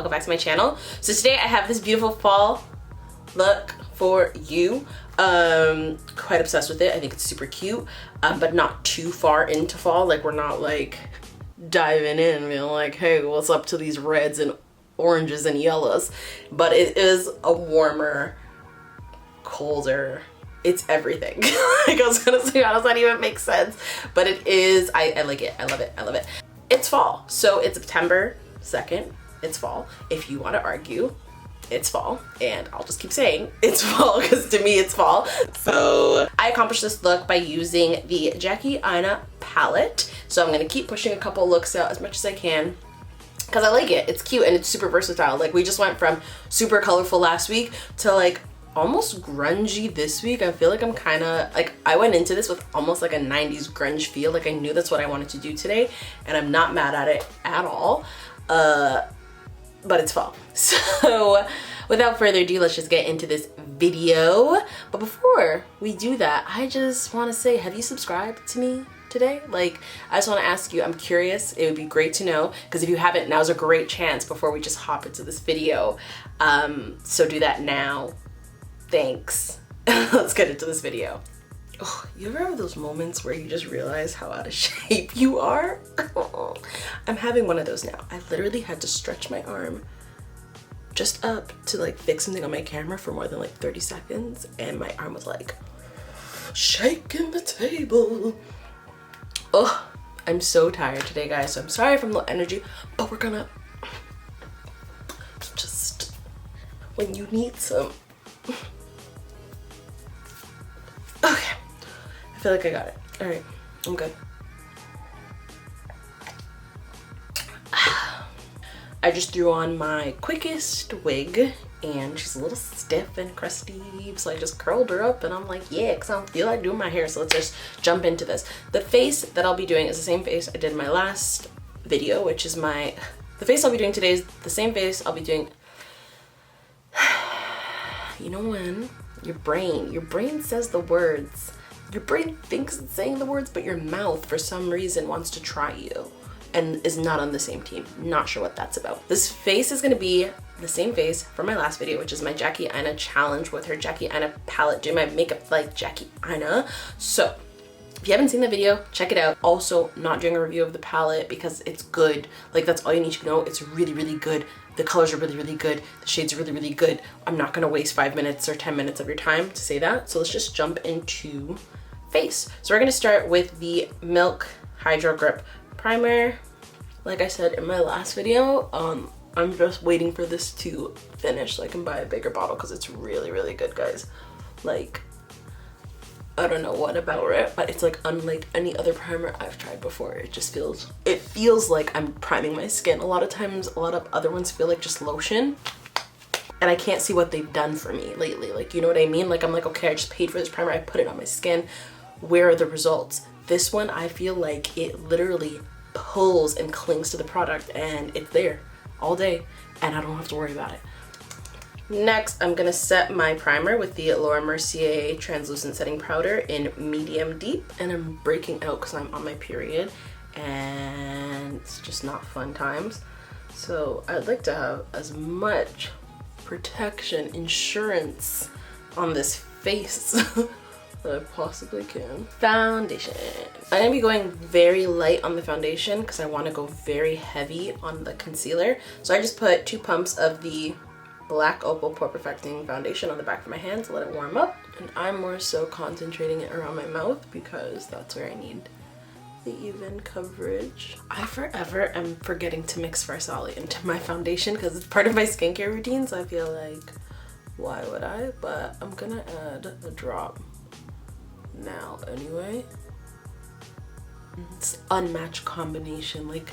welcome back to my channel. So today I have this beautiful fall look for you. Quite obsessed with it. I think it's super cute, but not too far into fall. Like, we're not like diving in and being like, hey, what's up to these reds and oranges and yellows? But it is a warmer, colder, it's everything. Like, I was gonna say, how does that even make sense? But it is, I like it. I love it. I love it. It's fall. So it's September 2nd. It's fall. If you want to argue, it's fall. And I'll just keep saying it's fall because to me it's fall. So I accomplished this look by using the Jackie Aina palette. So I'm going to keep pushing a couple looks out as much as I can because I like it. It's cute and it's super versatile. Like, we just went from super colorful last week to like almost grungy this week. I feel like I'm kind of like, I went into this with almost like a 90s grunge feel. Like, I knew that's what I wanted to do today and I'm not mad at it at all. But it's fall. So without further ado, let's just get into this video. But before we do that, I just want to say, have you subscribed to me today? Like, I just want to ask you, I'm curious. It would be great to know, because if you haven't, now's a great chance before we just hop into this video. So do that now. Thanks. Let's get into this video. Oh, you ever have those moments where you just realize how out of shape you are? I'm having one of those now. I literally had to stretch my arm just up to like fix something on my camera for more than like 30 seconds, and my arm was like shaking the table. Oh, I'm so tired today, guys, so I'm sorry if I'm low energy, but we're gonna just, when you need some. Okay, I feel like I got it. All right, I'm good. I just threw on my quickest wig and she's a little stiff and crusty, so I just curled her up and I'm like, yeah, because I don't feel like doing my hair, so let's just jump into this. The face that I'll be doing is the same face I did in my last video, which is the face I'll be doing today is the same face I'll be doing. You know when your brain says the words, your brain thinks it's saying the words, but your mouth for some reason wants to try you and is not on the same team. Not sure what that's about. This face is gonna be the same face from my last video, which is my Jackie Aina challenge with her Jackie Aina palette, doing my makeup like Jackie Aina. So if you haven't seen the video, check it out. Also, not doing a review of the palette because it's good. Like, that's all you need to know. It's really, really good. The colors are really, really good. The shades are really, really good. I'm not gonna waste 5 minutes or 10 minutes of your time to say that. So let's just jump into face. So we're gonna start with the Milk Hydro Grip Primer. Like I said in my last video, I'm just waiting for this to finish so I can buy a bigger bottle because it's really, really good, guys. Like, I don't know what about it, but it's like unlike any other primer I've tried before. It just feels like I'm priming my skin. A lot of times, a lot of other ones feel like just lotion, and I can't see what they've done for me lately. Like, you know what I mean? Like, I'm like, okay, I just paid for this primer, I put it on my skin. Where are the results? This one, I feel like it literally pulls and clings to the product and it's there all day and I don't have to worry about it. Next, I'm gonna set my primer with the Mercier Translucent Setting Powder in medium deep, and I'm breaking out because I'm on my period and it's just not fun times. So I'd like to have as much protection, insurance on this face that I possibly can. Foundation. I'm gonna be going very light on the foundation because I want to go very heavy on the concealer. So I just put 2 pumps of the Black Opal Pore Perfecting Foundation on the back of my hand to let it warm up. And I'm more so concentrating it around my mouth because that's where I need the even coverage. I forever am forgetting to mix Farsali into my foundation because it's part of my skincare routine, so I feel like, why would I? But I'm gonna add a drop now anyway. It's unmatched combination. Like,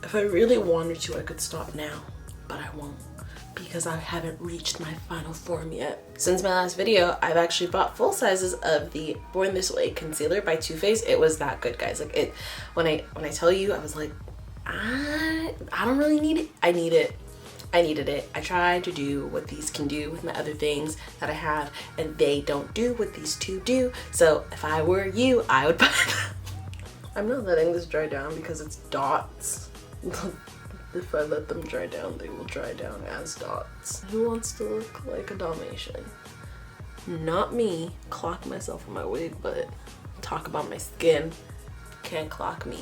if I really wanted to, I could stop now, but I won't because I haven't reached my final form yet. Since my last video, I've actually bought full sizes of the Born This Way concealer by Too Faced. It was that good, guys. Like, it, when I tell you, I was like, I don't really need it. I need it. I needed it. I tried to do what these can do with my other things that I have, and they don't do what these two do. So if I were you, I would buy them. I'm not letting this dry down because it's dots. If I let them dry down, they will dry down as dots. Who wants to look like a Dalmatian? Not me. Clock myself on my wig, but talk about my skin. Can't clock me.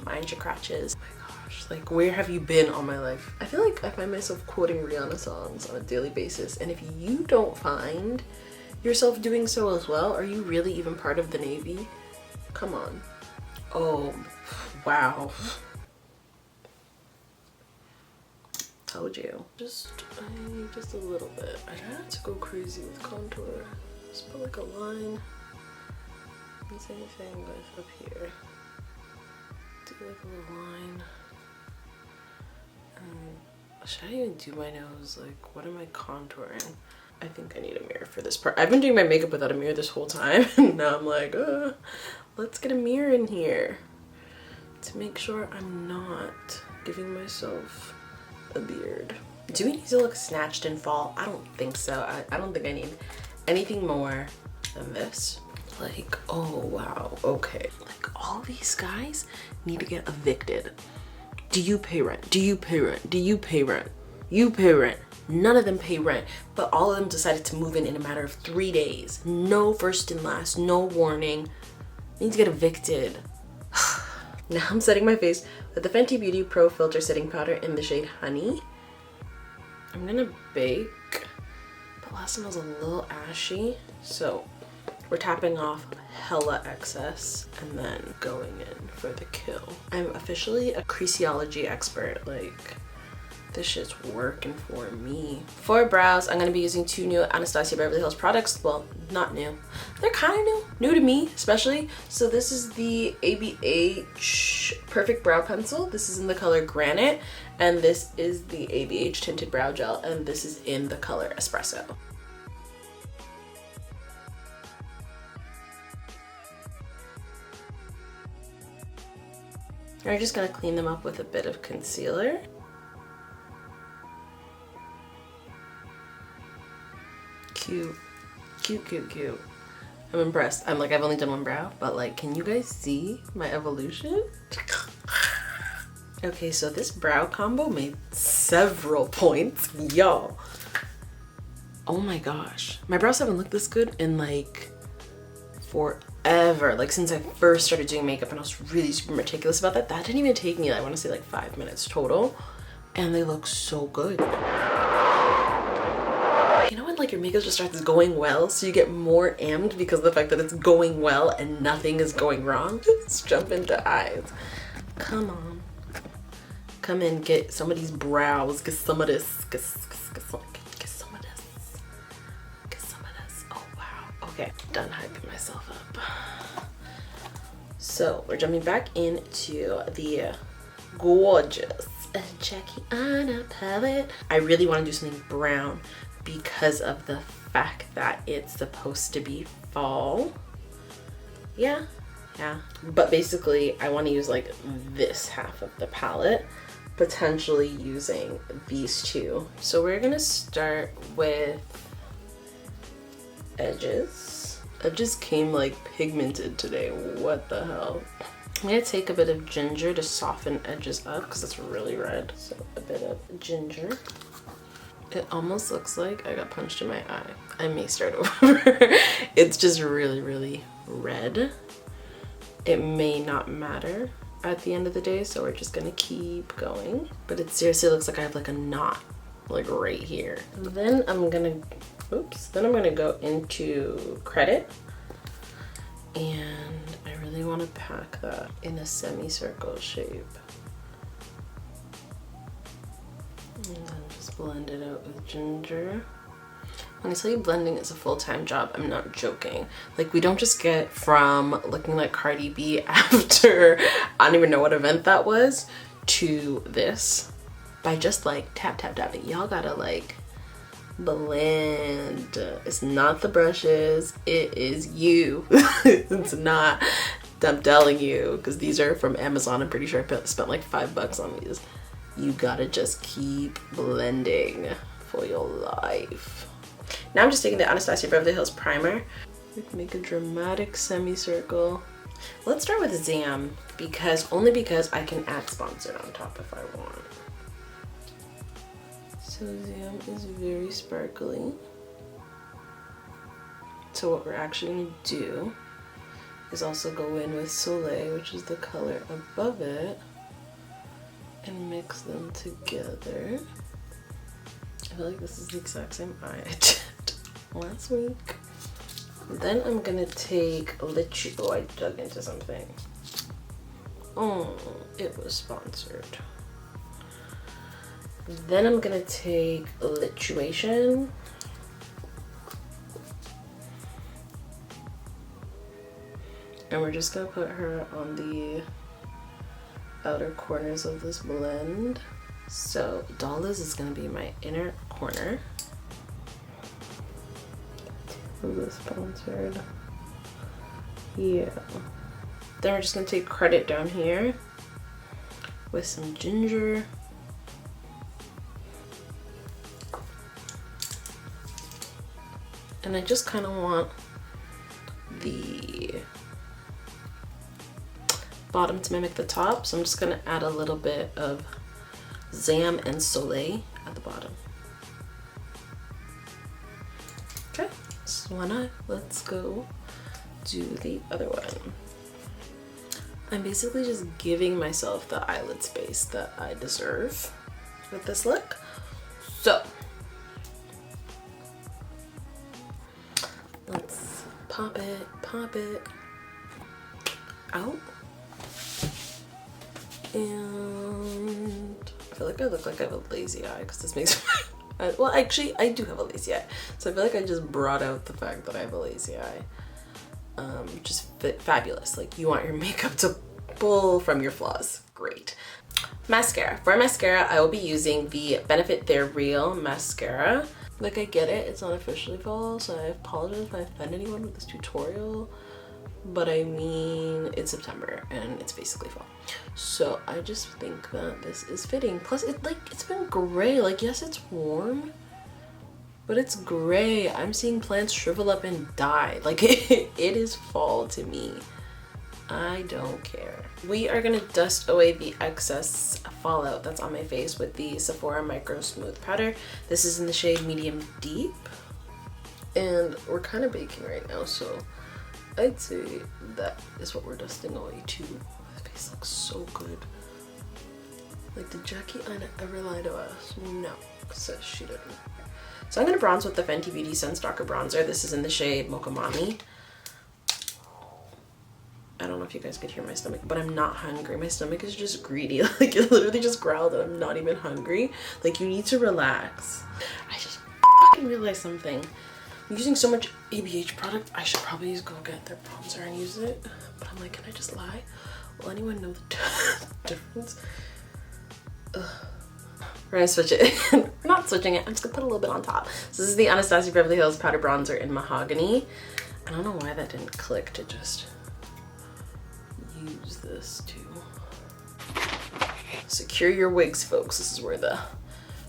Mind your crotches. Oh my gosh, like where have you been all my life? I feel like I find myself quoting Rihanna songs on a daily basis, and if you don't find yourself doing so as well, are you really even part of the Navy? Come on. Oh, wow. Told you. I need just a little bit. I try not to go crazy with contour. Just put like a line. The same thing goes up here. Do like a little line. Should I even do my nose? Like, what am I contouring? I think I need a mirror for this part. I've been doing my makeup without a mirror this whole time. And now I'm like, let's get a mirror in here to make sure I'm not giving myself a beard. Do we need to look snatched in fall? I don't think so. I don't think I need anything more than this. Like, oh wow, okay. Like all these guys need to get evicted. Do you pay rent? Do you pay rent? Do you pay rent? You pay rent. None of them pay rent, but all of them decided to move in a matter of 3 days. No first and last, no warning. They need to get evicted. Now I'm setting my face with the Fenty Beauty Pro Filter Setting Powder in the shade Honey. I'm gonna bake, but last time I was a little ashy, so we're tapping off hella excess and then going in for the kill. I'm officially a creaseology expert. Like, this shit's working for me. For brows, I'm gonna be using 2 new Anastasia Beverly Hills products. Well, not new. They're kind of new to me especially. So this is the ABH Perfect Brow Pencil. This is in the color Granite, and this is the ABH Tinted Brow Gel, and this is in the color Espresso. We're just gonna clean them up with a bit of concealer. Cute, cute, cute, cute. I'm impressed. I'm like, I've only done one brow, but like, can you guys see my evolution? Okay, so this brow combo made several points, y'all. Oh my gosh. My brows haven't looked this good in like forever. Like since I first started doing makeup, and I was really super meticulous about that. That didn't even take me, I want to say like 5 minutes total. And they look so good. You know when like your makeup just starts going well, so you get more amped because of the fact that it's going well and nothing is going wrong? Just jump into eyes. Come on. Come in, get some of these brows, get some of this, get some of this. Get some of this. Oh wow. Okay, done hyping myself up. So we're jumping back into the gorgeous Jackie Aina palette. I really want to do something brown because of the fact that it's supposed to be fall. Yeah. But basically I want to use like this half of the palette, potentially using these two. So we're gonna start with edges. Edges came like pigmented today. What the hell? I'm gonna take a bit of ginger to soften edges up because it's really red. So a bit of ginger. It almost looks like I got punched in my eye. I may start over. It's just really, really red. It may not matter at the end of the day, so we're just gonna keep going. But it seriously looks like I have like a knot like right here. And then I'm gonna, then I'm gonna go into Credit. And I really wanna pack that in a semicircle shape. And then just blend it out with ginger. When I tell you blending is a full-time job, I'm not joking. Like, we don't just get from looking like Cardi B after, I don't even know what event that was, to this by just like tap, tap, tapping. Y'all gotta like blend. It's not the brushes, it is you. It's not, I'm telling you, because these are from Amazon. I'm pretty sure I spent like $5 on these. You gotta just keep blending for your life. Now I'm just taking the Anastasia Beverly Hills primer. Make a dramatic semicircle. Let's start with Zam, only because I can add sponsored on top if I want. Zam is very sparkly. So what we're actually going to do is also go in with Soleil, which is the color above it, and mix them together. I feel like this is the exact same eye I did last week. Then I'm gonna take Litchi. Oh, I dug into something. Oh, it was sponsored. Then I'm gonna take Lituation. And we're just gonna put her on the outer corners of this blend. So Dollars is gonna be my inner corner. Was this sponsored? Yeah. Then we're just gonna take Credit down here with some ginger. And I just kind of want the bottom to mimic the top, so I'm just gonna add a little bit of Zam and Soleil at the bottom. Okay, this is one eye. Let's go do the other one. I'm basically just giving myself the eyelid space that I deserve with this look. So let's pop it out. And I feel like I look like I have a lazy eye because this makes well, actually I do have a lazy eye, so I feel like I just brought out the fact that I have a lazy eye, which is fabulous. Like, you want your makeup to pull from your flaws. Great. Mascara. For mascara, I will be using the Benefit They're Real mascara. Like, I get it, it's not officially fall, so I apologize if I offend anyone with this tutorial, but I mean, it's September and it's basically fall. So I just think that this is fitting. Plus, it's been gray. Like, yes, it's warm, but it's gray. I'm seeing plants shrivel up and die. Like, it is fall to me. I don't care. We are gonna dust away the excess fallout that's on my face with the Sephora Micro Smooth Powder. This is in the shade Medium Deep. And we're kind of baking right now, so I'd say that is what we're dusting away too. My face looks so good. Like, did Jackie Aina ever lie to us? No, says she didn't. So I'm gonna bronze with the Fenty Beauty SUNSTALKR bronzer. This is in the shade Mocha Mami. I don't know if you guys could hear my stomach, but I'm not hungry. My stomach is just greedy. Like, it literally just growled and I'm not even hungry. Like, you need to relax. I just fucking realized something. I'm using so much ABH product, I should probably just go get their bronzer and use it. But I'm like, can I just lie? Will anyone know the difference? Ugh. We're gonna switch it. We're not switching it, I'm just gonna put a little bit on top. So this is the Anastasia Beverly Hills Powder Bronzer in Mahogany. I don't know why that didn't click to just use this to secure your wigs, folks. This is where the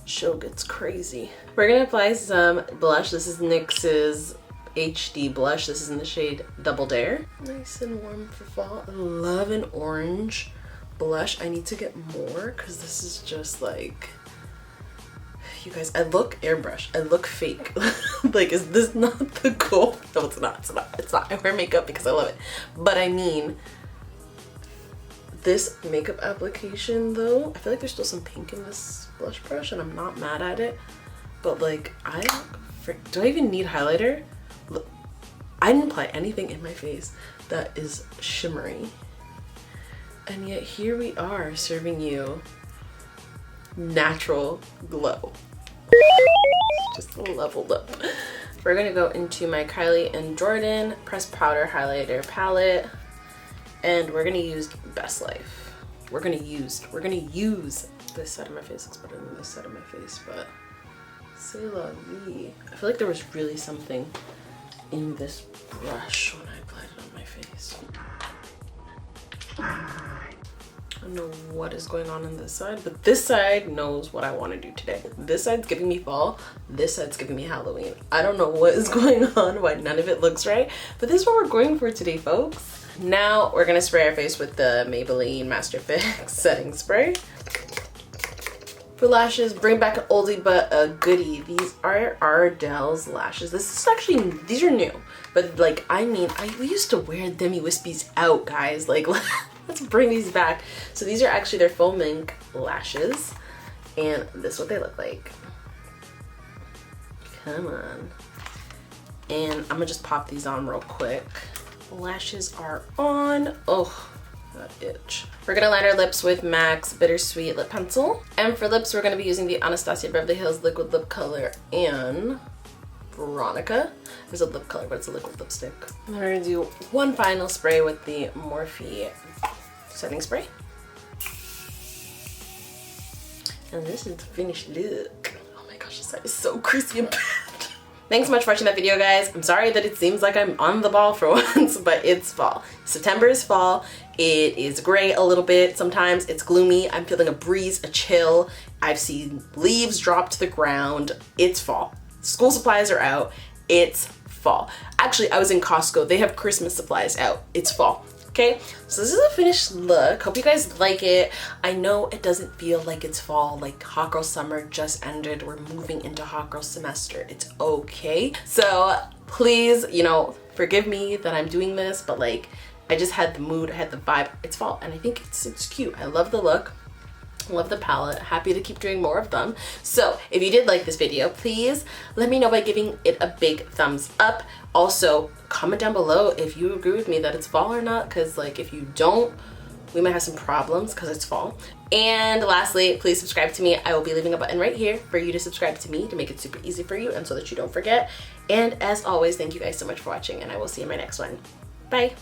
show gets crazy. We're gonna apply some blush. This is NYX's HD blush. This is in the shade Double Dare. Nice and warm for fall. I love an orange blush. I need to get more because this is just like, you guys, I look airbrush. I look fake. Like, is this not the goal? No, it's not. It's not. I wear makeup because I love it. But I mean, this makeup application though, I feel like there's still some pink in this blush brush and I'm not mad at it, but like, do I even need highlighter? Look, I didn't apply anything in my face that is shimmery, and yet here we are serving you natural glow. Just leveled up. We're gonna go into my Kylie and Jordan Pressed Powder Highlighter Palette, and we're gonna use Best Life. We're gonna use this side of my face. Looks better than this side of my face, but c'est la vie. I feel like there was really something in this brush when I applied it on my face. I don't know what is going on this side, but this side knows what I want to do today. This side's giving me fall, this side's giving me Halloween. I don't know what is going on, why none of it looks right, but this is what we're going for today, folks. Now we're gonna spray our face with the Maybelline Master Fix setting spray. For lashes, bring back an oldie but a goodie. These are Ardell's lashes. This is actually, these are new. But like, I mean, we used to wear Demi Wispies out, guys. Like, let's bring these back. So these are actually their faux mink lashes. And this is what they look like. Come on. And I'm gonna just pop these on real quick. Lashes are on. Oh, that itch. We're gonna line our lips with MAC's Bittersweet Lip Pencil. And for lips, we're gonna be using the Anastasia Beverly Hills Liquid Lip Color in Veronica. There's a lip color, but it's a liquid lipstick. And then we're gonna do one final spray with the Morphe setting spray. And this is the finished look. Oh my gosh, this side is so creasy and bad. Thanks so much for watching that video, guys. I'm sorry that it seems like I'm on the ball for once, but it's fall. September is fall. It is gray a little bit. Sometimes it's gloomy. I'm feeling a breeze, a chill. I've seen leaves drop to the ground. It's fall. School supplies are out. It's fall. Actually, I was in Costco. They have Christmas supplies out. It's fall. Okay, so this is a finished look. Hope you guys like it. I know it doesn't feel like it's fall, like hot girl summer just ended. We're moving into hot girl semester. It's okay. So please, you know, forgive me that I'm doing this, but like, I just had the mood, I had the vibe. It's fall, and I think it's cute. I love the look. Love the palette. Happy to keep doing more of them. So if you did like this video, please let me know by giving it a big thumbs up. Also, comment down below if you agree with me that it's fall or not, because like if you don't, we might have some problems because it's fall. And lastly, please subscribe to me. I will be leaving a button right here for you to subscribe to me to make it super easy for you and so that you don't forget. And as always, thank you guys so much for watching, and I will see you in my next one. Bye.